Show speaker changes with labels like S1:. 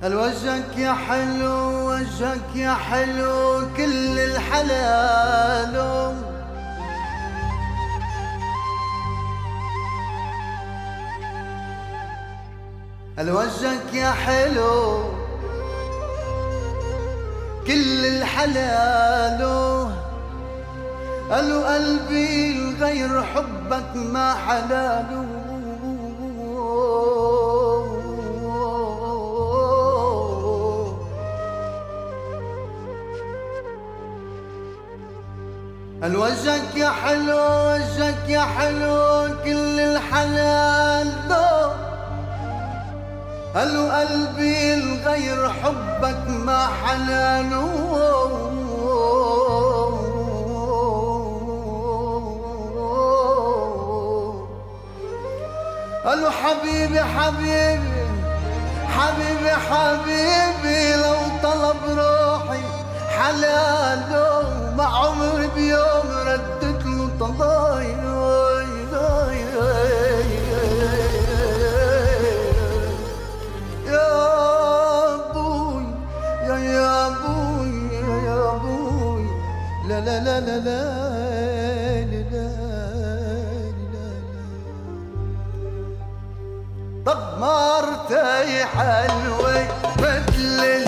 S1: الوجهك يا حلو، وجهك يا حلو كل الحلال. الوجهك يا حلو كل الحلال. قالوا قلبي الغير حبك ما حلاله. الوجهك يا حلو، وجهك يا حلو كل الحلال. قالوا قلبي الغير حبك ما حلاله. قالوا حبيبي حبيبي حبيبي حبيبي لو طلب روحي حلاله ما عمري بيوم ردت له طلاي. يا ابوي يا ابوي يا ابوي لا لا لا لا لا لا. طب مرتي حلوة مثل